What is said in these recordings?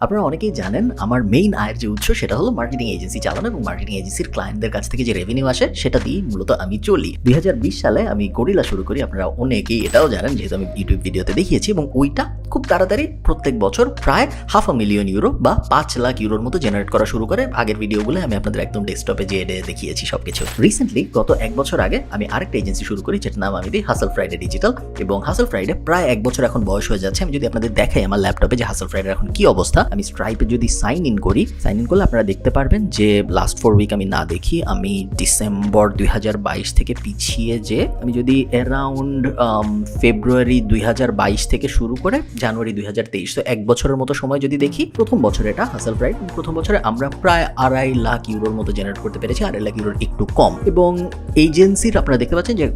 আপনারা অনেকেই জানেন আমার মেইন আয়ের যে উৎস সেটা হলো মার্কেটিং এজেন্সি চালানো এবং মার্কেটিং এজেন্সির ক্লায়েন্টদের কাছ থেকে যে রেভিনিউ আসে সেটা দিয়ে মূলত আমি চলি। 2020 সালে আমি গরিলা শুরু করি। আপনারা অনেকেই এটাও জানেন যেহেতু আমি ইউটিউব ভিডিওতে দেখিয়েছি, এবং ওইটা খুব তাড়াতাড়ি প্রত্যেক বছর প্রায় €500,000 বা 5 লাখ ইউরোর মতো জেনারেট করা শুরু করে। আগের ভিডিওগুলো আমি আপনাদের একদম ডেস্কটপে যেয়ে দেখিয়েছি সবকিছু। রিসেন্টলি গত 1 বছর আগে আমি আরেকটা এজেন্সি শুরু করি যেটার নাম আমি দিই হাসল ফ্রাইডে ডিজিটাল, এবং হাসল ফ্রাইডে প্রায় 1 বছর এখন বয়স হয়ে যাচ্ছে। আমি যদি আপনাদের দেখাই আমার ল্যাপটপে যে হাসল ফ্রাইডে এখন কি অবস্থা, আমি স্ট্রাইপে যদি সাইন ইন করলে আপনারা দেখতে পারবেন যে লাস্ট 4 উইক আমি না দেখি, আমি ডিসেম্বর 2022 থেকে পিছিয়ে যে আমি যদি অ্যারাউন্ড ফেব্রুয়ারি 2022 থেকে শুরু করে জানুয়ারি 2023, তো 1 বছরের মতো সময় যদি দেখি, প্রথম বছর এটা হাসল ফ্রাইড, প্রথম বছরে আমরা প্রায় 2.5 লাখ ইউরোর মতো জেনারেট করতে পেরেছি, 2.5 লাখ ইউরোর একটু কম। এবং এজেন্সির আপনারা দেখতে পাচ্ছেন যে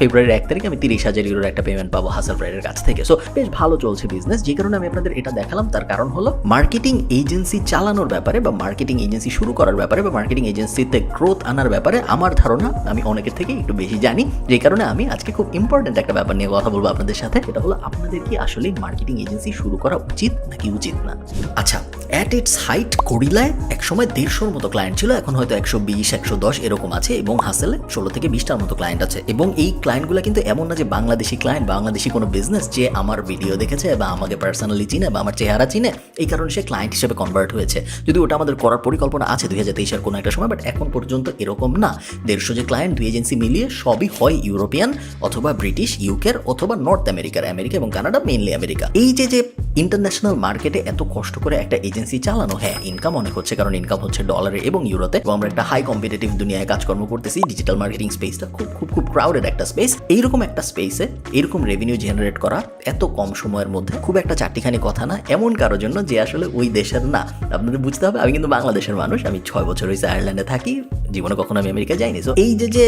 ফেব্রুয়ারির 1 তারিখে আমি 30,000 ইউরোর একটা পেমেন্ট পাবো হাসল ফ্রাইডের কাছ থেকে। সো বেশ ভালো চলছে বিজনেস। যে কারণে আমি আপনাদের এটা দেখালাম, তার কারণ হলো মার্কেটিং এজেন্সি চালানোর ব্যাপারে বা মার্কেটিং এজেন্সি শুরু করার ব্যাপারে বা মার্কেটিং এজেন্সিতে গ্রোথ আনার ব্যাপারে আমার ধারণা আমি অনেকের থেকে একটু বেশি জানি। যে কারণে আমি আজকে খুব ইম্পর্টেন্ট একটা ব্যাপার নিয়ে কথা বলবো আপনাদের সাথে। এটা হলো আপনাদের কি আসলে মার্কেটিং এজেন্সি শুরু করা উচিত নাকি উচিত না। আচ্ছা, অ্যাট ইটস হাইট গরিলায় একসময় 150-র মতো ক্লায়েন্ট ছিল, এখন হয়তো 120, 110 এরকম আছে, এবং হাসেলে 16 থেকে 20টার মতো ক্লায়েন্ট আছে। এবং এই ক্লায়েন্টগুলো কিন্তু এমন না যে বাংলাদেশি ক্লায়েন্ট, বাংলাদেশি কোনো বিজনেস যে আমার ভিডিও দেখেছে বা আমাকে পার্সোনালি চিনে বা আমার চেহারা চিনে এই কারণে সে ক্লায়েন্ট হিসেবে কনভার্ট হয়েছে। যদি ওটা আমাদের করার পরিকল্পনা আছে 2023-এর কোনো একটা সময়, বাট এখন পর্যন্ত এরকম না। 150 যে ক্লায়েন্ট, 2 এজেন্সি মিলিয়ে সবই হয় ইউরোপিয়ান অথবা ব্রিটিশ, ইউকের অথবা নর্থ আমেরিকা এবং কানাডা, মেইনলি আমেরিকা। এই যে ইন্টারন্যাশনাল মার্কেটে এত কষ্ট করে একটা এজেন্সি চালানো, হ্যাঁ ইনকাম অনেক হচ্ছে, কারণ ইনকাম হচ্ছে ডলারে এবং ইউরোতে, এবং আমরা একটা হাই কম্পিটিটিভ দুনিয়ায় কাজকর্ম করতেছি। ডিজিটাল মার্কেটিং স্পেসটা খুব ক্রাউডেড একটা স্পেস। এইরকম একটা স্পেসে এরকম রেভিনিউ জেনারেট করা এত কম সময়ের মধ্যে খুব একটা চারটিখানি কথা না, এমন কারোর জন্য যে আসলে ওই দেশের না। আপনাদের বুঝতে হবে, আমি কিন্তু বাংলাদেশের মানুষ, আমি 6 বছর হয়েছে আয়ারল্যান্ডে থাকি, জীবনে কখনো আমি আমেরিকা যাইনি। তো এই যে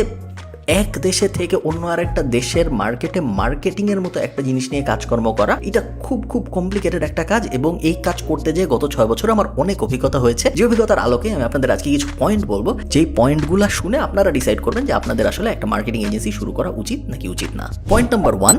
এক দেশে থেকে অন্য আরেকটা দেশের মার্কেটে মার্কেটিংয়ের মতো একটা জিনিস নিয়ে কাজকর্ম করা, এটা খুব কমপ্লিকেটেড একটা কাজ। এবং এই কাজ করতে যেয়ে গত 6 বছরে আমার অনেক অভিজ্ঞতা হয়েছে। যে অভিজ্ঞতার আলোকে আমি আপনাদের আজকে কিছু পয়েন্ট বলবো, যেই পয়েন্টগুলো শুনে আপনারা ডিসাইড করবেন যে আপনাদের আসলে একটা মার্কেটিং এজেন্সি শুরু করা উচিত নাকি উচিত না। পয়েন্ট নাম্বার 1,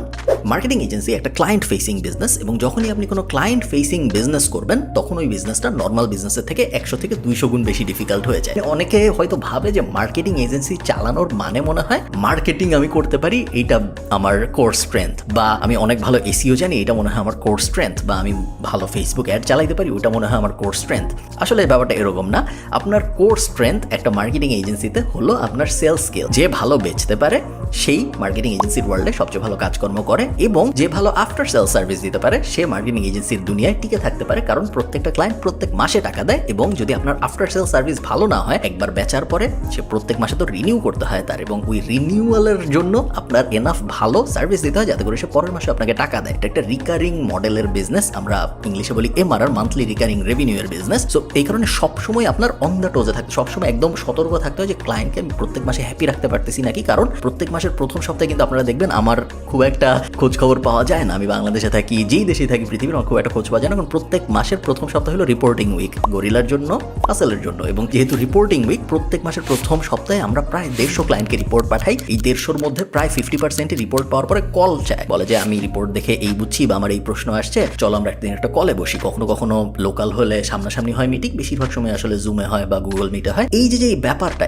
মার্কেটিং এজেন্সি একটা ক্লায়েন্ট ফেসিং বিজনেস, এবং যখনই আপনি কোনো ক্লায়েন্ট ফেসিং বিজনেস করবেন তখন ওই বিজনেসটা নর্মাল বিজনেসের থেকে 100 থেকে 200 গুণ বেশি ডিফিকাল্ট হয়ে যায়। অনেকে হয়তো ভাবে যে মার্কেটিং এজেন্সি চালানোর মানে মনে হয় মার্কেটিং আমি করতে পারি, এইটা আমার কোর স্ট্রেংথ, বা আমি অনেক ভালো এসইও জানি, এটা মনে হয় আমার কোর স্ট্রেংথ, বা আমি ভালো ফেসবুক অ্যাড চালাইতে পারি, ওটা মনে হয় আমার কোর স্ট্রেংথ। আসলে ব্যাপারটা এরকম না। আপনার কোর স্ট্রেংথ একটা মার্কেটিং এজেন্সিতে হলো আপনার সেলস স্কিল। যে ভালো বেচতে পারে সেই মার্কেটিং এজেন্সির ওয়ার্ল্ডে সবচেয়ে ভালো কাজকর্ম করে, এবং যে ভালো আফটার সেল সার্ভিস দিতে পারে সে মার্কেটিং এজেন্সির দুনিয়ায় টিকে থাকতে পারে, কারণ প্রত্যেকটা ক্লায়েন্ট প্রত্যেক মাসে টাকা দেয়। এবং যদি আপনার আফটার সেল সার্ভিস ভালো না হয়, একবার বেচার পরে সে প্রত্যেক মাসে তো রিনিউ করতে হয় তার, এবং ওই রিনিউয়ালের জন্য আপনার এনাফ ভালো সার্ভিস দিতে হয় যাতে করে সে পরের মাসে আপনাকে টাকা দেয়। এটা একটা রিকারিং মডেলের বিজনেস, আমরা ইংলিশে বলি এমআরআর, মান্থলি রিকারিং রেভিনিউ এর বিজনেস। সো এই কারণে সবসময় আপনার অন দ্য টোজে থাকতে, সবসময় একদম সতর্ক থাকতে হয় যে ক্লায়েন্টকে আমি প্রত্যেক মাসে হ্যাপি রাখতে পারতেছি নাকি। কারণ প্রত্যেক মাসের প্রথম সপ্তাহে কিন্তু আপনারা দেখবেন আমার খুব একটা খোঁজ খবর পাওয়া যায় না। আমি বাংলাদেশে থাকি, যেই দেশে থাকি পৃথিবীর, আমার খুব একটা খোঁজ পাওয়া যায় না, কারণ প্রত্যেক মাসের প্রথম সপ্তাহ হলো রিপোর্টিং উইক, গরিলার জন্য, হাসেলের জন্য। এবং যেহেতু রিপোর্টিং উইক, প্রত্যেক মাসের প্রথম সপ্তাহে আমরা প্রায় 150 ক্লায়েন্টকে রিপোর্ট পাঠাই। এই 150-র মধ্যে প্রায় 50% রিপোর্ট পাওয়ার পরে কল চায়, বলে যে আমি রিপোর্ট দেখে এই বুঝছি বা আমার এই প্রশ্ন আসছে, চলো আমরা একদিন একটা কলে বসি। কখনো লোকাল হলে সামনাসামনি হয় মিটিং, বেশিরভাগ সময় আসলে জুমে হয় বা গুগল মিটে হয়। এই যে ব্যাপারটা,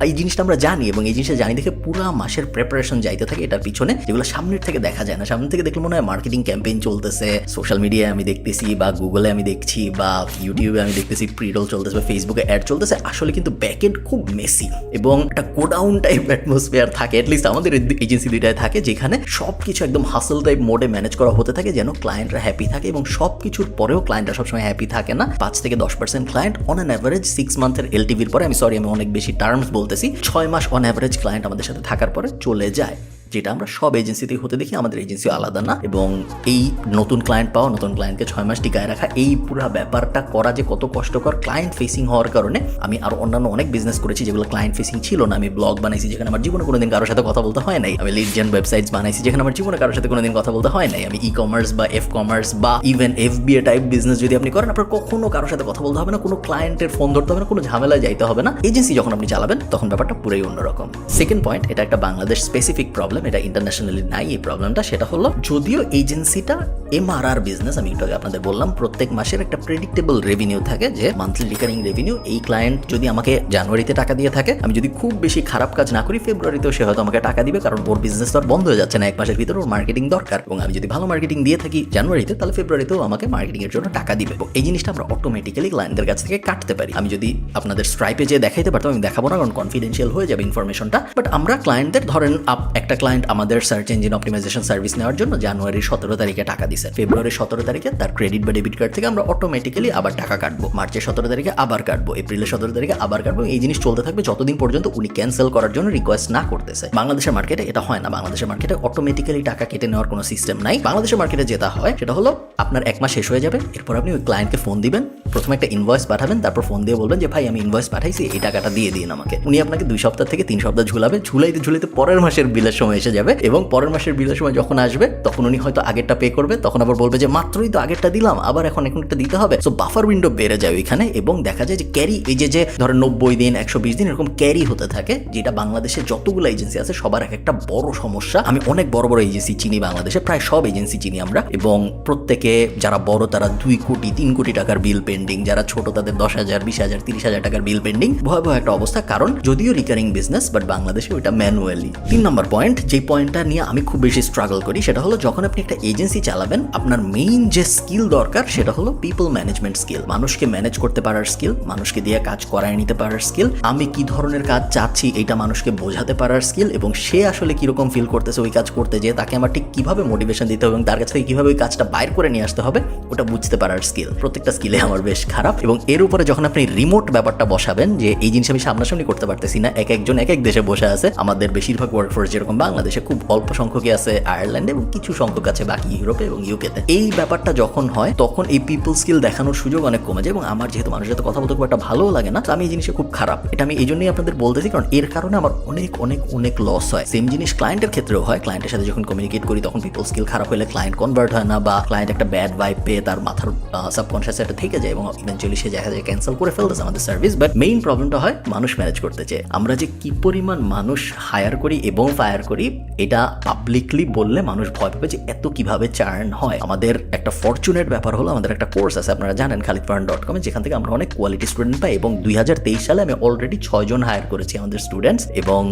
এই জিনিসটা আমরা জানি, এবং এই জিনিসটা জানি দেখে পুরো মাসের প্রিপারেশন যাইতে থাকে এটার পিছনে, যেগুলো সামনের থেকে দেখা যায় না। সামনে থেকে দেখলে মনে হয় মার্কেটিং ক্যাম্পেইন চলতেছে, সোশ্যাল মিডিয়ায় আমি দেখতেছি, বা গুগলে আমি দেখছি, বা ইউটিউবে আমি দেখতেছি প্রিরোল চলতেছে, বা ফেসবুকে অ্যাড চলতেছে। আসলে কিন্তু ব্যাকএন্ড খুব মেসি এবং একটা গোডাউন টাইপ অ্যাটমসফিয়ার থাকে, অ্যাটলিস্ট আমাদের এজেন্সি দুইটায় থাকে, যেখানে সবকিছু একদম হাসল টাইপ মোডে ম্যানেজ করা হতে থাকে যেন ক্লায়েন্টরা হ্যাপি থাকে। এবং সব কিছুর পরেও ক্লায়েন্টরা সবসময় হ্যাপি থাকে না। 5 থেকে 10% ক্লায়েন্ট অন অ্যান অ্যাভারেজ 6 মান্থের এলটিভির পরে, আমি অনেক বেশি টার্মস বলতেছি, 6 মাস অন অ্যাভারেজ ক্লায়েন্ট আমাদের সাথে থাকার পরে চলে যায়, যেটা আমরা সব এজেন্সিতেই হতে দেখি। আমাদের এজেন্সিও আলাদা না। এবং এই নতুন ক্লায়েন্ট পাওয়া, নতুন ক্লায়েন্টকে 6 মাস টিকায় রাখা, এই পুরো ব্যাপারটা করা যে কত কষ্টকর, ক্লায়েন্ট ফেসিং হওয়ার কারণে। আমি আরো অন্যান্য অনেক বিজনেস করেছি যেগুলো ক্লায়েন্ট ফেসিং ছিল না। আমি ব্লগ বানাইছি যেখানে আমার জীবনে কোনোদিন কারোর সাথে কথা বলতে হয় নাই। আমি লিড জেন ওয়েবসাইটস বানাইছি যেখানে আমার জীবনে কারোর সাথে কোনোদিন কথা বলতে হয় নাই। আমি ই কমার্স বা এফ কমার্স বা ইভেন এফবিএ টাইপ বিজনেস যদি আপনি করেন, আপনার কখনো কারোর সাথে কথা বলতে হবে না, কোনো ক্লায়েন্টের ফোন ধরতে হবে না, কোনো ঝামেলায় যাইতে হবে না। এজেন্সি যখন আপনি চালাবেন তখন ব্যাপারটা পুরোই অন্যরকম। সেকেন্ড পয়েন্ট, এটা একটা বাংলাদেশ স্পেসিফিক প্রবলেম, এটা ইন্টারন্যাশনালি নাই এই প্রবলেমটা, সেটা হলো যদিও এজেন্সিটা এমআরআর বিজনেস, আমি একটু আগে আপনাদের বললাম প্রত্যেক মাসের একটা প্রেডিক্টেবল রেভিনিউ থাকে, যে মান্থলি রিকারিং রেভিনিউ। এই ক্লায়েন্ট যদি আমাকে জানুয়ারিতে টাকা দিয়ে থাকে, আমি যদি খুব বেশি খারাপ কাজ না করি ফেব্রুয়ারিতেও সে হয়তো আমাকে টাকা দিবে, কারণ ওর বিজনেস তো আর বন্ধ হয়ে যাচ্ছে না, এক মাসের ভিতরে ওর মার্কেটিং দরকার। এবং আমি যদি ভালো মার্কেটিং দিয়ে থাকি জানুয়ারিতে, তাহলে ফেব্রুয়ারিতেও আমাকে মার্কেটিং এর জন্য টাকা দিবে। এই জিনিসটা আমরা অটোমেটিক্যালি ক্লায়েন্টদের কাছ থেকে কাটতে পারি। আমি যদি আপনাদের স্ট্রাইপে যে দেখাইতে পারতাম, আমি দেখাবো না কারণ কনফিডেন্সিয়াল হয়ে যাবে ইনফরমেশনটা। বাট আমরা ক্লায়েন্টদের ধরেন একটা ক্লায়েন্ট আমাদের সার্চ ইঞ্জিন অপটিমাইজেশন সার্ভিস নেওয়ার জন্য জানুয়ারির 17 তারিখে টাকা দিছে, ফেব্রুয়ারির 17 তারিখে তার ক্রেডিট বা ডেবিট কার্ড থেকে আমরা অটোমেটিক্যালি আবার টাকা কাটবো, মার্চের 17 তারিখে আবার কাটবো, এপ্রিলের 17 তারিখে আবার কাটবো। এই জিনিস চলতে থাকবে যতদিন পর্যন্ত উনি ক্যান্সেল করার জন্য রিকোয়েস্ট না করতেছে। বাংলাদেশের মার্কেটে এটা হয় না, বাংলাদেশের মার্কেটে অটোমেটিক্যালি টাকা কেটে নেওয়ার কোনো সিস্টেম নাই। বাংলাদেশের মার্কেটে যেটা হয় সেটা হলো আপনার এক মাস শেষ হয়ে যাবে, এরপর আপনি ওই ক্লায়েন্টকে ফোন দিবেন, প্রথমে একটা ইনভয়েস পাঠাবেন, তারপর ফোন দিয়ে বলবেন যে ভাই আমি ইনভয়েস পাঠাইছি, এই টাকাটা দিয়ে দিন আমাকে। উনি আপনাকে 2 সপ্তাহ থেকে 3 সপ্তাহ ঝুলাবে, ঝুলাইতে পরের মাসের বিলের সময় এসে যাবে, এবং পরের মাসের বিলের সময় যখন আসবে তখন উনি হয়তো আগেরটা পে করবে, তখন আবার বলবে যে মাত্রই তো আগেরটা দিলাম, আবার এখন একটা দিতে হবে। সো বাফার উইন্ডো বেড়ে যায় ওইখানে, এবং দেখা যায় যে ক্যারি এই যে ধরেন 90 দিন 120 দিন এরকম ক্যারি হতে থাকে, যেটা বাংলাদেশে যতগুলো এজেন্সি আছে সবার একটা বড় সমস্যা। আমি অনেক বড় বড় এজেন্সি চিনি বাংলাদেশে, প্রায় সব এজেন্সি চিনি আমরা, এবং প্রত্যেকে যারা বড় তারা 2 কোটি 3 কোটি টাকার বিল পেন্ডিং, যারা ছোট তাদের 10,000 20,000 30,000 টাকার বিল পেন্ডিং। ভয়াবহ একটা অবস্থা, কারণ যদিও রিকারিং বিজনেস বাট বাংলাদেশে ওইটা ম্যানুয়ালি। 3 নম্বর পয়েন্ট, যে পয়েন্টটা নিয়ে আমি খুব বেশি স্ট্রাগল করি, সেটা হলো যখন আপনি একটা এজেন্সি চালাবেন আপনার মেইন যে স্কিল দরকার সেটা হলো পিপল ম্যানেজমেন্ট স্কিল, মানুষকে ম্যানেজ করতে পারার স্কিল, মানুষকে দিয়ে কাজ করায় নিতে পারার স্কিল, আমি কি ধরনের কাজ চাচ্ছি এটা মানুষকে বোঝাতে পারার স্কিল, এবং সে আসলে কিরকম ফিল করতেছে ওই কাজ করতে, যে তাকে আমার ঠিক কিভাবে মোটিভেশন দিতে হবে এবং তার কাছ থেকে কিভাবে ওই কাজটা বাইর করে নিয়ে আসতে হবে ওটা বুঝতে পারার স্কিল। প্রত্যেকটা স্কিলে আমার বেশ খারাপ, এবং এর উপরে যখন আপনি রিমোট ব্যাপারটা বসাবেন, যে এই জিনিস আমি সামনাসামনি করতে পারতেছি না, একজন এক দেশে বসে আছে, আমাদের বেশিরভাগ ওয়ার্কফোর্স যেরকম বাংলাদেশে খুব অল্প সংখ্যকই আছে আয়ারল্যান্ডে, এবং কিছু সংখ্যক আছে বাকি ইউরোপে এবং ইউকেতে। এই ব্যাপারটা যখন হয় তখন এই পিপল স্কিল দেখানোর সুযোগ অনেক কমে যায়, এবং আমার যেহেতু মানুষের সাথে কথা বলতে খুব একটা ভালোও লাগে না, তো আমি এই জিনিসটা খুব খারাপ। এটা আমি এই জন্যই আপনাদের বলতেছি, কারণ এর কারণে আমার অনেক লস হয়। সেম জিনিস ক্লায়েন্টের ক্ষেত্রেও হয়, ক্লায়েন্টের সাথে যখন কমিউনিকেট করি তখন পিপল স্কিল খারাপ হলে ক্লায়েন্ট কনভার্ট হয় না, বা ক্লায়েন্ট একটা ব্যাড ভাইব পেয়ে তার মাথার সাবকনশিয়াসে একটা থেকে যায়, এবং ইভেনচুয়ালি সে দেখা যায় ক্যান্সেল করে ফেলতেছে আমাদের সার্ভিস। বাট মেইন প্রবলেমটা হয় মানুষ ম্যানেজ করতে চায়। আমরা যে কি পরিমাণ মানুষ হায়ার করি এবং ফায়ার করি এটা পাবলিকলি বললে মানুষ ভয় পাবে যে এত কিভাবে চার্ন হয়। আমাদের একটা ফরচুনেট ব্যাপার হলো আমাদের একটা কোর্স আছে, আপনারা জানেন khalidfarhan.com, যেখান থেকে আমরা অনেক কোয়ালিটি স্টুডেন্ট পাই, এবং 2023 সালে আমি অলরেডি 6 জন হায়ার করেছি আমাদের স্টুডেন্টস, এবং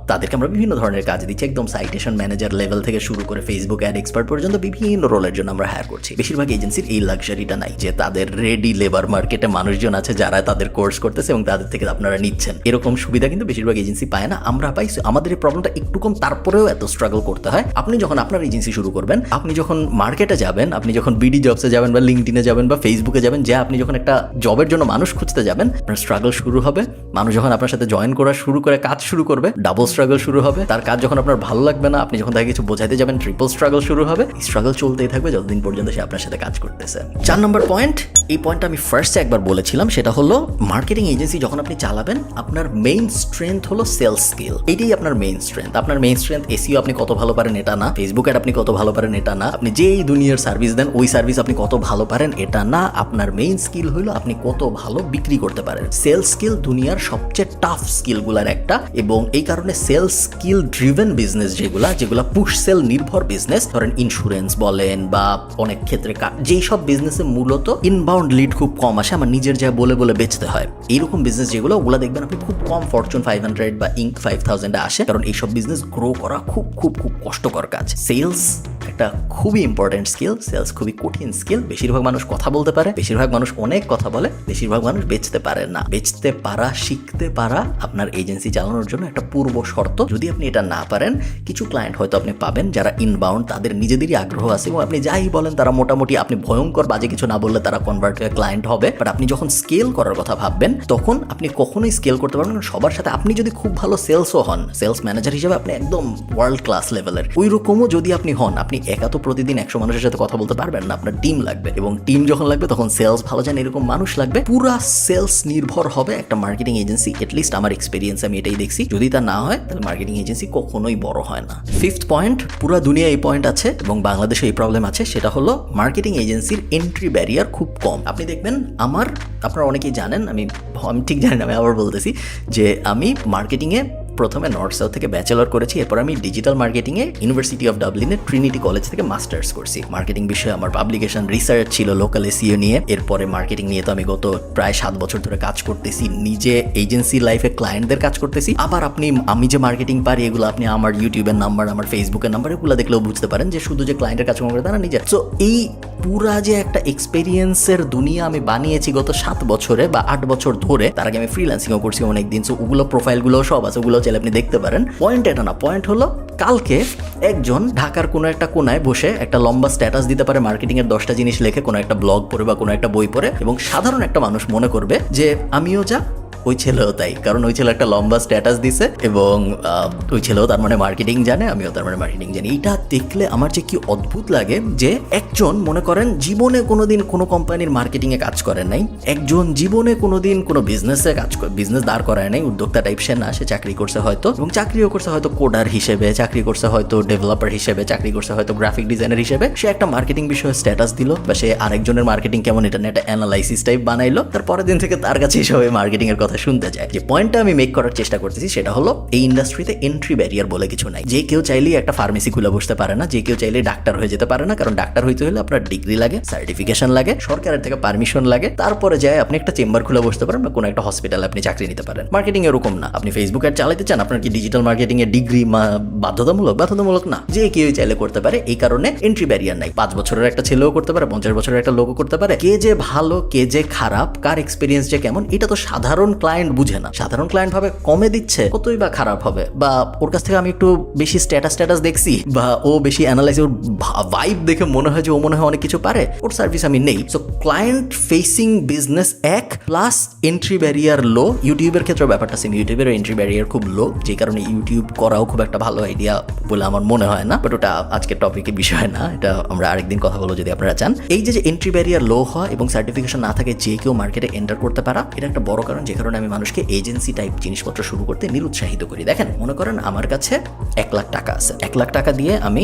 তাদেরকে আমরা বিভিন্ন ধরনের কাজ দিচ্ছি, একদম সাইটেশন ম্যানেজার লেভেল থেকে শুরু করে ফেসবুক অ্যাড এক্সপার্ট পর্যন্ত বিভিন্ন রোলের জন্য আমরা হায়ার করছি। বেশিরভাগ এজেন্সির এই লাক্সারিটা নাই যে তাদের রেডি লেবার মার্কেটে মানুষজন আছে যারা তাদের কোর্স করতেছে এবং তাদের থেকে আপনারা নিচ্ছেন, এরকম সুবিধা কিন্তু বেশিরভাগ এজেন্সি পায় না, আমরা পাই। আমাদের এই প্রবলেমটা একটু কম, তারপরেও এত স্ট্রাগল করতে হয়। আপনি যখন আপনার এজেন্সি শুরু করবেন, আপনি যখন মার্কেটে যাবেন, আপনি যখন বিডি জবসে যাবেন বা লিঙ্কডিনে যাবেন বা ফেসবুকে যাবেন, যে আপনি যখন একটা জবের জন্য মানুষ খুঁজতে যাবেন, আপনার স্ট্রাগল শুরু হবে। মানুষ যখন আপনার সাথে জয়েন করা শুরু করে কাজ শুরু করবে, ডাবল স্ট্রাগল শুরু হবে। তার কাজ যখন আপনার ভালো লাগবে না, আপনি যখন তাকে কিছু বোঝাইতে যাবেন, ট্রিপল স্ট্রাগল শুরু হবে। স্ট্রাগল চলতেই থাকবে যতদিন পর্যন্ত সে আপনার সাথে কাজ করতেছে। 4 নম্বর পয়েন্ট, এই পয়েন্টটা আমি ফার্স্টে একবার বলেছিলাম, সেটা হলো মার্কেটিং এজেন্সি যখন আপনি চালাবেন আপনার মেইন স্ট্রেংথ হলো সেলস স্কিল। এটাই আপনার মেইন স্ট্রেংথ। আপনার মেইন স্ট্রেংথ এসইও আপনি কত ভালো পারেন এটা না, ফেসবুক অ্যাড আপনি কত ভালো পারেন এটা না, আপনি যেই দুনিয়ার সার্ভিস দেন ওই সার্ভিস আপনি কত ভালো পারেন এটা না, আপনার মেইন স্কিল হলো আপনি কত ভালো বিক্রি করতে পারেন। সেলস স্কিল দুনিয়ার সবচেয়ে টাফ স্কিলগুলোর একটা, এবং এই কারণে সেলস স্কিল ড্রিভেন বিজনেস যেগুলা পুশ সেল নির্ভর বিজনেস, ধরেন ইন্স্যুরেন্স বলেন বা অনেক ক্ষেত্রে যেই সব বিজনেসে মূলত ইনবাউন্ড লিড খুব কম আসে, আমার নিজের যা বলে বেচতে হয়, এইরকম বিজনেস যেগুলো ওগুলা দেখবেন আপনি খুব কম ফরচুন 500 বা ইঙ্ক 5000 আসে, কারণ এইসব বিজনেস গ্রো করা খুব কষ্টকর কাজ। সেলস একটা খুবই ইম্পর্টেন্ট স্কিল, সেলস খুবই কঠিন স্কিল। বেশিরভাগ মানুষ কথা বলতে পারে, বেশিরভাগ মানুষ অনেক কথা বলে, বেশিরভাগ মানুষ বেচতে পারে না। বেচতে পারা, শিখতে পারা আপনার এজেন্সি চালানোর জন্য একটা পূর্ব শর্ত। যদি আপনি এটা না পারেন, কিছু ক্লায়েন্ট হয়তো আপনি পাবেন যারা ইনবাউন্ড, তাদের নিজেদেরই আগ্রহ আছে, এবং আপনি যাই বলেন তারা মোটামুটি, আপনি ভয়ঙ্কর বাজে কিছু না বললে তারা কনভার্ট হয়ে ক্লায়েন্ট হবে। বাট আপনি যখন স্কেল করার কথা ভাববেন তখন আপনি কখনোই স্কেল করতে পারবেন না সবার সাথে। আপনি যদি খুব ভালো সেলসও হন, সেলস ম্যানেজার হিসেবে আপনি একদম ওয়ার্ল্ড ক্লাস লেভেলের, ওই রকমও যদি আপনি হন, আপনি একা তো প্রতিদিন 100 মানুষের সাথে কথা বলতে পারবেন না, আপনার টিম লাগবে, এবং টিম যখন লাগবে তখন সেলস ভালো জানে এরকম মানুষ লাগবে। পুরা সেলস নির্ভর হবে একটা মার্কেটিং এজেন্সি। এটলিস্ট আমার এক্সপিরিয়েন্স আমি এটাই দেখছি। যদি তা না হয় তাহলে মার্কেটিং এজেন্সি কখনোই বড় হয় না। 5th পয়েন্ট, পুরা দুনিয়া এই পয়েন্ট আছে এবং বাংলাদেশে এই প্রবলেম আছে, সেটা হলো মার্কেটিং এজেন্সির এন্ট্রি ব্যারিয়ার খুব কম। আপনি দেখবেন আপনারা অনেকেই জানেন, আমি ঠিক জানি না, আমি আবার বলতেছি যে আমি মার্কেটিংয়ে প্রথমে নর্থ সাউথ থেকে ব্যাচেলর করেছি, এরপর আমি ডিজিটাল মার্কেটিংয়ে ইউনিভার্সিটি অফ ডাবলিনের ট্রিনিটি কলেজ থেকে মাস্টার্স করছি। মার্কেটিং বিষয়ে আমার পাবলিকেশন রিসার্চ ছিল লোকাল এসইও নিয়ে। এরপরে মার্কেটিং নিয়ে তো আমি গত প্রায় 7 বছর ধরে কাজ করতেছি, নিজে এজেন্সি লাইফে ক্লায়েন্টদের কাজ করতেছি। আবার আমি যে মার্কেটিং পারি এগুলো আপনি আমার ইউটিউবের নাম্বার, আমার ফেসবুকের নাম্বার এগুলো দেখলেও বুঝতে পারেন যে শুধু যে ক্লায়েন্টের কাজ করে তা না, নিজের। সো এই পুরা যে একটা এক্সপেরিয়েন্সের দুনিয়া আমি বানিয়েছি গত 7 বছরে বা 8 বছর ধরে। তার আগে আমি ফ্রিল্যান্সিংও করছি অনেকদিন। সো ওগুলো প্রোফাইলগুলো সব আছে, ওগুলো চাইলে আপনি দেখতে পারেন। পয়েন্ট এটা না, পয়েন্ট হলো কালকে একজন ঢাকার কোনো একটা কোনায় বসে একটা লম্বা স্ট্যাটাস দিতে পারে মার্কেটিংয়ের 10টা জিনিস লেখে কোনো একটা ব্লগ পড়ে বা কোনো একটা বই পড়ে, এবং সাধারণ একটা মানুষ মনে করবে যে আমিও যা, ওই ছেলেও তাই, কারণ ওই ছেলে একটা লম্বা স্ট্যাটাস দিছে এবং ওই ছেলেও তার মানে মার্কেটিং জানে, আমিও তার মানে মার্কেটিং জানি। এইটা দেখলে আমার যে কি অদ্ভুত লাগে যে একজন মনে করেন জীবনে কোনোদিন কোনো কোম্পানির মার্কেটিংয়ে কাজ করেন নাই, একজন জীবনে কোনোদিন কোনো বিজনেসে বিজনেস দাঁড় করায় নাই, উদ্যোক্তা টাইপ সে না, সে চাকরি করছে হয়তো, এবং চাকরিও করছে হয়তো কোডার হিসেবে, চাকরি করছে হয়তো ডেভেলপার হিসেবে, চাকরি করছে হয়তো গ্রাফিক ডিজাইনার হিসেবে। সে একটা মার্কেটিং বিষয়ে স্ট্যাটাস দিল বা সে আরেকজনের মার্কেটিং কেমন এটা নিয়ে একটা অ্যানালাইসিস টাইপ বানাইলো, তার পরের দিন থেকে তার কাছে সবাই মার্কেটিং এর কথা শুনতে যায়। যে পয়েন্টটা আমি মেক করার চেষ্টা করতেছি সেটা হলো এই ইন্ডাস্ট্রিতে এন্ট্রি ব্যারিয়ার বলে কিছু নাই। যে কেউ চাইলেই একটা ফার্মেসি খুলে বসতে পারে না, যে কেউ চাইলেই ডাক্তার হয়ে যেতে পারে না, কারণ ডাক্তার হইতে হলে আপনার ডিগ্রি লাগে, সার্টিফিকেশন লাগে, সরকারের থেকে পারমিশন লাগে, তারপরে যায় আপনি একটা চেম্বার খুলে বসতে পারেন বা কোনো একটা হসপিটালে আপনি চাকরি নিতে পারেন। মার্কেটিং এরকম না, আপনি ফেসবুক অ্যাড চালাতে চান, আপনার কি ডিজিটাল মার্কেটিং এর ডিগ্রি বাধ্যতামূলক না, যে কেউ চাইলে করতে পারে। এই কারণে এন্ট্রি ব্যারিয়ার নাই। 5 বছরের একটা ছেলেও করতে পারে, 50 বছরের একটা লোকও করতে পারে। কে যে ভালো কে যে খারাপ, কার এক্সপিরিয়েন্স যে কেমন, এটা তো সাধারণ ক্লায়েন্ট বুঝে না। সাধারণ ক্লায়েন্ট ভাবে কমে দিচ্ছে, কতই বা খারাপ হবে, বা ওর কাছ থেকে আমি একটু বেশি স্ট্যাটাস দেখছি, বা ও বেশি অ্যানালাইসিস, ওর ভাইব দেখে মনে হয় যে ও মনে হয় অনেক কিছু পারে, ওর সার্ভিস আমি নেই। সো ক্লায়েন্ট ফেসিং বিজনেস এক, প্লাস এন্ট্রি ব্যারিয়ার লো। ইউটিউবের ক্ষেত্রে ব্যাপারটা সেম, ইউটিউবের এন্ট্রি ব্যারিয়ার খুব লো, যে কারণে ইউটিউব করাও খুব একটা ভালো আইডিয়া বলে আমার মনে হয় না। বাট ওটা আজকের টপিকের বিষয় না, এটা আমরা আরেকদিন কথা বলবো যদি আপনারা চান। এই যে এন্ট্রি ব্যারিয়ার লো হয় এবং সার্টিফিকেশন না থাকে যে কেউ মার্কেটে এন্টার করতে পারা, এটা একটা বড় কারণ যে কারণে আমি মানুষকে এজেন্সি টাইপ জিনিসপত্র শুরু করতে নিরুৎসাহিত করি। দেখেন, মনে করেন আমার কাছে 1 লাখ টাকা আছে, 1 লাখ টাকা দিয়ে আমি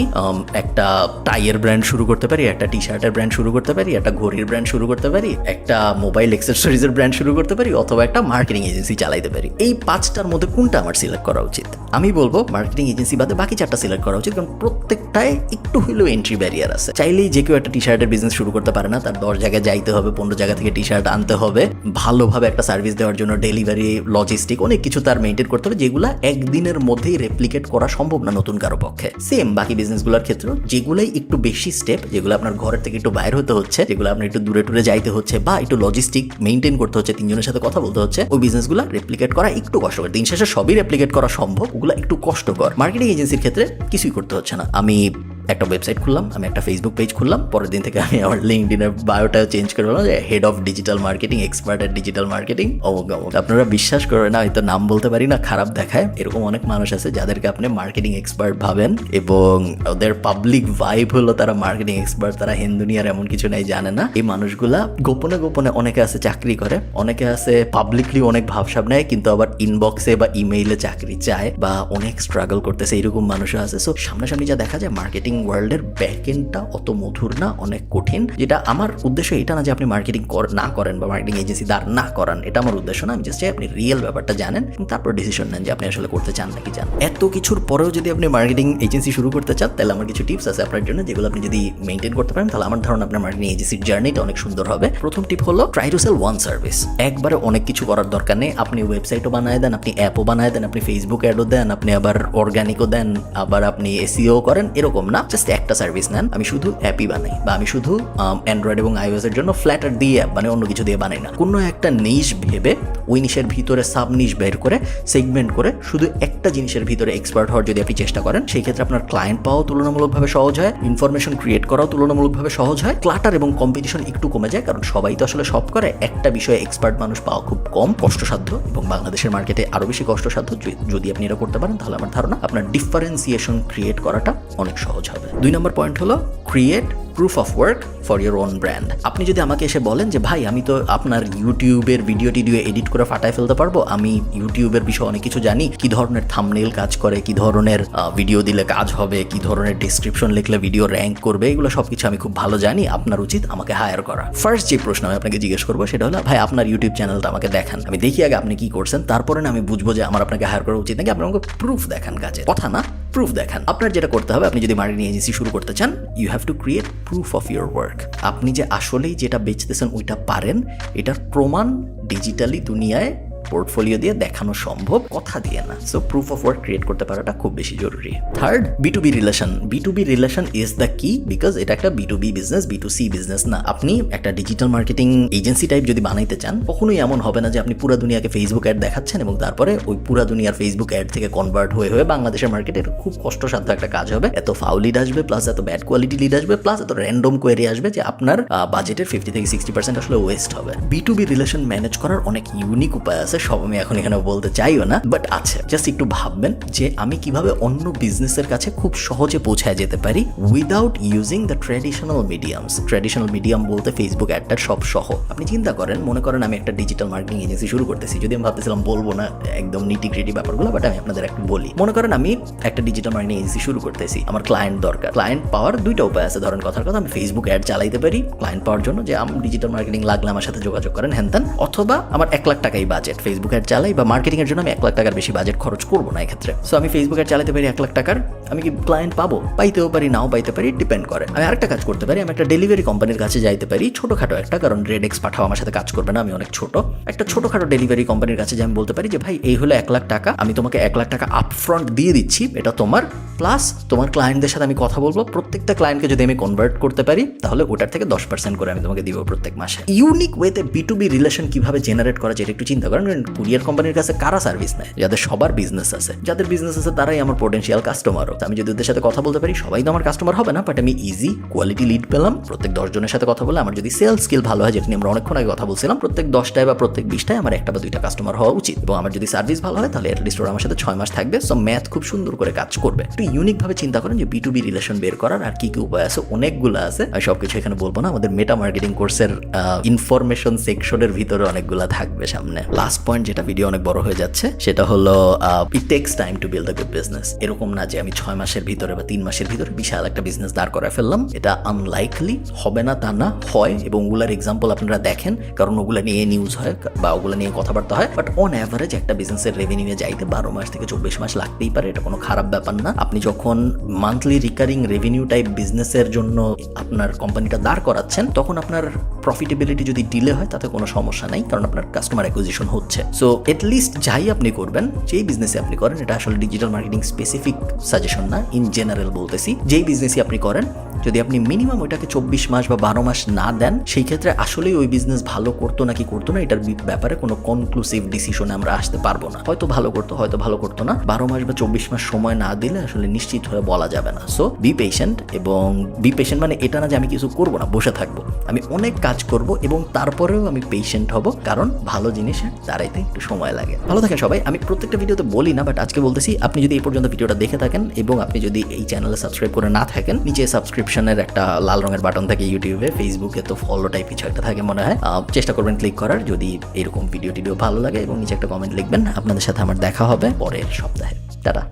একটা টাইয়ের ব্র্যান্ড শুরু করতে পারি, একটা টি শার্টের ব্র্যান্ড শুরু করতে পারি, একটা ঘড়ির ব্র্যান্ড শুরু করতে পারি, একটা মোবাইল অ্যাক্সেসরিজের ব্র্যান্ড শুরু করতে পারি, অথবা একটা মার্কেটিং এজেন্সি চালাইতে পারি। এই 5টার মধ্যে কোনটা আমার সিলেক্ট করা উচিত? আমি বলবো মার্কেটিং এজেন্সি বাদে বাকি 4টা সিলেক্ট করা উচিত, কারণ প্রত্যেকটায় একটু হইলেও এন্ট্রি ব্যারিয়ার আছে। চাইলেই যে কেউ একটা টি শার্টের বিজনেস শুরু করতে পারে না, তার 10 জায়গায় যাইতে হবে, 15 জায়গা থেকে টি শার্ট আনতে হবে, ভালোভাবে একটা সার্ভিস দেওয়ার জন্য ডেলিভারি, লজিস্টিক, অনেক কিছু তার মেইনটেইন করতে হবে, যেগুলা একদিনের মধ্যেই রেপ্লিকেট করা সম্ভব না নতুন কারো পক্ষে। সেম বাকি বিজনেসগুলোর ক্ষেত্রে, যেগুলাই একটু বেশি স্টেপ, যেগুলো আপনার ঘরের থেকে একটু বাইরে হতে হচ্ছে, যেগুলো আপনার একটু দূরে টুরে যাইতে হচ্ছে, বা একটু লজিস্টিক মেইনটেইন করতে হচ্ছে, 3 জনের সাথে কথা বলতে হচ্ছে, ওই বিজনেসগুলো রেপ্লিকেট করা একটু কষ্টকর। দিন শেষে সবই রেপ্লিকেট করা সম্ভব, ওগুলো একটু কষ্টকর। মার্কেটিং এজেন্সির ক্ষেত্রে কিছুই করতে হচ্ছে না। আমি একটা ওয়েবসাইট খুললাম, আমি একটা ফেসবুক পেজ খুললাম, পরের দিন থেকে আমি আমার লিঙ্কডিনের বায়োটা চেঞ্জ করে বললাম যে head of digital marketing, expert at digital marketing, অমুক। আপনারা বিশ্বাস করবেন না, হয়তো নাম বলতে পারি না, খারাপ দেখায়, এরকম অনেক মানুষ আছে যাদেরকে আপনি মার্কেটিং এক্সপার্ট ভাবেন এবং ওদের পাবলিক ভাইব হলো তারা মার্কেটিং এক্সপার্ট, তারা হিন্দুনিয়ার এমন কিছু নাই, জানে না। এই মানুষগুলা গোপনে গোপনে অনেকে আছে চাকরি করে, অনেকে আছে পাবলিকলি অনেক ভাবসাব নেয়, কিন্তু আবার ইনবক্সে বা ইমেইলে চাকরি চায় বা অনেক স্ট্রাগল করতেছে, এরকম মানুষও আছে। সো সামনাসামনি যা দেখা যায়, মার্কেটিং ওয়ার্ল্ডের ব্যাকএন্ডটা অত মধুর না, অনেক কঠিন। যেটা আমার উদ্দেশ্য এটা না যে আপনি মার্কেটিং না করেন বা মার্কেটিং এজেন্সি দাঁড় না করান, এটা আমার উদ্দেশ্য না। আমি জাস্ট চাই আপনি রিয়েল ব্যাপারটা জানেন এবং তারপর ডিসিশন নেন যে আপনি আসলে করতে চান নাকি চান। এত কিছুর পরেও যদি আপনি মার্কেটিং এজেন্সি শুরু করতে চান, তাহলে আমার কিছু টিপস আছে আপনার জন্য, যেগুলো আপনি যদি মেইনটেইন করতে পারেন, তাহলে আমার ধারণা আপনার মার্কেটিং এজেন্সির জার্নিটা অনেক সুন্দর হবে। প্রথম টিপ হলো try to sell one service. একবারে অনেক কিছু করার দরকার নেই। আপনি ওয়েবসাইটও বানায় দেন, আপনি অ্যাপও বানায় দেন, আপনি ফেসবুক অ্যাডও দেন, আপনি আবার অর্গানিকও দেন, আবার আপনি এসইও করেন, এরকম না। জাস্ট একটা সার্ভিস নেন। আমি শুধু অ্যাপই বানাই, বা আমি শুধু অ্যান্ড্রয়েড এবং আইওএস এর জন্য ফ্ল্যাটার দিয়ে অ্যাপ বানাই, অন্য কিছু দিয়ে বানাই না। কোনো একটা নিশ ভেবে ওই নিশের ভিতরে সাব নিশ বের করে সেগমেন্ট করে শুধু একটা জিনিসের ভিতরে এক্সপার্ট হওয়ার যদি আপনি চেষ্টা করেন, সেই ক্ষেত্রে আপনার ক্লায়েন্ট পাওয়াও তুলনামূলকভাবে সহজ হয়, ইনফরমেশন ক্রিয়েট করাও তুলনামূলকভাবে সহজ হয়, ক্লাটার এবং কম্পিটিশন একটু কমে যায়, কারণ সবাই তো আসলে সব করে। একটা বিষয়ে এক্সপার্ট মানুষ পাওয়া খুব কম, কষ্টসাধ্য, এবং বাংলাদেশের মার্কেটে আরো বেশি কষ্টসাধ্য। যদি আপনি এটা করতে পারেন, তাহলে আমার ধারণা আপনার ডিফারেন্সিয়েশন ক্রিয়েট করাটা অনেক সহজ হবে। হবে। 2 নম্বর পয়েন্ট হলো create proof of work for your own brand. আপনি যদি আমাকে এসে বলেন যে ভাই আমি তো আপনার ইউটিউবের ভিডিও টিডিও এডিট করে ফাটায় ফেলতে পারবো, আমি ইউটিউবের বিষয়ে অনেক কিছু জানি, কি ধরনের থাম্বনেল কাজ করে, কি ধরনের ভিডিও দিলে কাজ হবে, কি ধরনের ডেসক্রিপশন লিখলে ভিডিও র্যাঙ্ক করবে, এগুলো সবকিছু আমি খুব ভালো জানি, আপনার উচিত আমাকে হায়ার করা। ফার্স্ট যে প্রশ্ন আমি আপনাকে জিজ্ঞেস করবো সেটা হলো ভাই আপনার ইউটিউব চ্যানেলটা আমাকে দেখান, আমি দেখি আগে আপনি কি করছেন, তারপরে না আমি বুঝবো যে আমার আপনাকে হায়ার করা উচিত নাকি। আপনি আমাকে প্রুফ দেখান, কাজে কথা না, প্রুফ দেখান। আপনার যেটা করতে হবে, আপনি যদি মার্কেটিং এজেন্সি শুরু করতে চান, you have to create proof of your work. আপনি যে আসলেই যেটা বেচতেছেন ওইটা পারেন, এটার প্রমাণ ডিজিটালি দুনিয়ায় পোর্টফোলিও দিয়ে দেখানো সম্ভব, কথা দিয়ে না। So proof of work create করতে পারাটা খুব বেশি জরুরি। Third, B2B relation. B2B relation is the কি, বিকজ এটা একটা B2B বিজনেস, B2C বিজনেস না। আপনি একটা ডিজিটাল মার্কেটিং এজেন্সি টাইপ যদি বানাইতে চান, কখনোই এমন হবে না যে আপনি পুরো দুনিয়াকে ফেসবুক অ্যাড দেখাচ্ছেন এবং তারপরে ওই পুরো দুনিয়ার ফেসবুক অ্যাড থেকে কনভার্ট হয়ে বাংলাদেশের মার্কেটে এটা খুব কষ্টসাধ্য একটা কাজ হবে। এত ফাউল লিড আসবে, প্লাস এত ব্যাড কোয়ালিটি লিড আসবে, প্লাস এত র্যান্ডম কোয়েরি আসবে যে আপনার বাজেটের 50 থেকে 60% আসলে ওয়েস্ট হবে। B2B রিলেশন ম্যানেজ করার অনেক ইউনিক উপায় আছে, সব আমি এখন এখানে বলতে চাইও না, বাট আছে। জাস্ট একটু ভাববেন যে আমি কিভাবে অন্য বিজনেসের কাছে খুব সহজে পৌঁছায় যেতে পারি without using the traditional mediums. Traditional medium বলতে ফেসবুক অ্যাডটা সব সহ। আপনি চিন্তা করেন, মনে করেন আমি একটা ডিজিটাল মার্কেটিং এজেন্সি শুরু করতেছি, যদি আমি ভাবতেছিলাম বলবো না একদম নিটি গ্রিটি ব্যাপারগুলো, বাট আমি আপনাদের একটু বলি। মনে করেন আমি একটা ডিজিটাল মার্কেটিং এজেন্সি শুরু করতেছি, আমার ক্লায়েন্ট দরকার। ক্লায়েন্ট পাওয়ার দুইটা উপায় আছে। ধরেন কথার কথা, আমি ফেসবুক অ্যাড চালাইতে পারি ক্লায়েন্ট পাওয়ার জন্য, যে আমি ডিজিটাল মার্কেটিং লাগলে আমার সাথে যোগাযোগ করেন হ্যান, অথবা আমার 1 লাখ টাকাই বাজেট, ফেসবুক অ্যাড চালাই বা মার্কেটিং এর জন্য আমি 1 লাখ টাকার বেশি বাজেট খরচ করবো না এক্ষেত্রে। সো আমি ফেসবুক অ্যাড চালাতে পারি 1 লাখ টাকার, আমি কি ক্লায়েন্ট পাবো? পাইতেও পারি, নাও পাইতে পারি, ডিপেন্ড করে। আমি আরেকটা কাজ করতে পারি, আমি একটা ডেলিভারি কোম্পানির কাছে যাইতে পারি, ছোটখাটো একটা, কারণ রেডেক্স পাঠাও আমার সাথে কাজ করবে না, আমি অনেক ছোট। একটা ছোটখাটো ডেলিভারি কোম্পানির কাছে যে আমি বলতে পারি যে ভাই এই হলো 1 লাখ টাকা, আমি তোমাকে 1 লাখ টাকা আপফ্রন্ট দিয়ে দিচ্ছি, এটা তোমার, প্লাস তোমার ক্লায়েন্টদের সাথে আমি কথা বলবো, প্রত্যেকটা ক্লায়েন্টকে যদি আমি কনভার্ট করতে পারি তাহলে ওটার থেকে 10% করে আমি তোমাকে দিব প্রত্যেক মাসে। ইউনিক ওয়েতে B2B রিলেশন কিভাবে জেনারেট করা যায় এটা একটু চিন্তা করেন। কুরিয়ার কোম্পানির কাছে কারা সার্ভিস নেয়? যাদের সবার বিজনেস আছে, যাদের বিজনেস আছে তারাই আমার পোটেনশিয়াল কাস্টমারও। আমি যদি ওদের সাথে কথা বলতে পারি, সবাই তো আমার কাস্টমার হবে না, বাট আমি ইজি কোয়ালিটি লিড পেলাম। প্রত্যেক 10 জনের সাথে কথা বলে আমার যদি সেলস স্কিল ভালো হয়, যেটা নিয়ে আমরা অনেকক্ষণ আগে কথা বলছিলাম, প্রত্যেক 10টায় বা প্রত্যেক 20টায় আমার 1 বা 2টা কাস্টমার হওয়া উচিত। এবং আমার যদি সার্ভিস ভালো হয় তাহলে অ্যাটলিস্ট ওরা আমার সাথে 6 মাস থাকবে। সো ম্যাথ খুব সুন্দর করে কাজ করবে। একটু ইউনিক ভাবে চিন্তা করেন যে B2B রিলেশন বের করার আর কি কি উপায় আছে, অনেকগুলো আছে। আমি সবকিছু এখানে বলবো না, আমাদের মেটা মার্কেটিং কোর্সের ইনফরমেশন সেকশনের ভিতরে অনেকগুলো থাকবে সামনে। লাস্ট পয়েন্ট, যেটা ভিডিও অনেক বড় হয়ে যাচ্ছে, সেটা হলো ইট tax time to build a good business. এরকম না যে আমি 6 মাসের ভিতরে বা 3 মাসের ভিতরে বিশাল একটা বিজনেস দাঁড় করায় ফেললাম, এটা আনলাইকলি, হবে না তা না, হয়। এবং ওগুলার এক্সাম্পল আপনারা দেখেন, কারণ ওগুলা নিয়ে নিউজ হয় বা ওগুলা নিয়ে কথাবার্তা হয়। বাট অন অ্যাভারেজ একটা বিজনেসের রেভিনিউ যাইতে 12 মাস থেকে 24 মাস লাগতেই পারে, এটা কোনো খারাপ ব্যাপার না। আপনি যখন মান্থলি রিকারিং রেভিনিউ টাইপ বিজনেসের জন্য আপনার কোম্পানিটা দাঁড় করাচ্ছেন, তখন আপনার প্রফিটেবিলিটি যদি ডিলে হয় তাতে কোনো সমস্যা নাই, কারণ আপনার কাস্টমার অ্যাকুইজিশন হচ্ছে। সো এটলিস্ট যাই আপনি করবেন, যেই বিজনেসে আপনি করেন, এটা আসলে ডিজিটাল মার্কেটিং স্পেসিফিক সাজেশন না, ইন জেনারেল বলতেছি, যেই বিজনেসই আপনি করেন, যদি আপনি মিনিমাম ওইটাকে 24 মাস বা 12 মাস না দেন, সেই ক্ষেত্রে আসলেই ওই বিজনেস ভালো করতো নাকি করতো না, এটার ব্যাপারে কোনো কনক্লুসিভ ডিসিশনে আমরা আসতে পারবো না। হয়তো ভালো করতো, হয়তো ভালো করতো না। 12 মাস বা 24 মাস সময় না দিলে আসলে নিশ্চিত হয়ে বলা যাবে না। So be patient. এবং বি পেশেন্ট মানে এটা না যে আমি কিছু করবো না, বসে থাকবো, আমি অনেক কাজ করব এবং তারপরেও আমি পেশেন্ট হব, কারণ ভালো জিনিসের দাঁড়াইতে একটু সময় লাগে। ভালো থাকেন সবাই। আমি প্রত্যেকটা ভিডিওতে বলি না, বাট আজকে বলতেছি, আপনি যদি এই পর্যন্ত ভিডিওটা দেখে থাকেন এবং আপনি যদি এই চ্যানেলে সাবস্ক্রাইব করে না থাকেন, নিচে সাবস্ক্রিপশনের একটা লাল রঙের বাটন থাকে, ইউটিউবে, ফেসবুকে তো ফলো টাইপ কিছু একটা থাকে মনে হয়, চেষ্টা করবেন ক্লিক করার। যদি এরকম ভিডিও ভালো লাগে এবং নিচে একটা কমেন্ট লিখবেন। আপনাদের সাথে আমার দেখা হবে পরের সপ্তাহে। টাটা।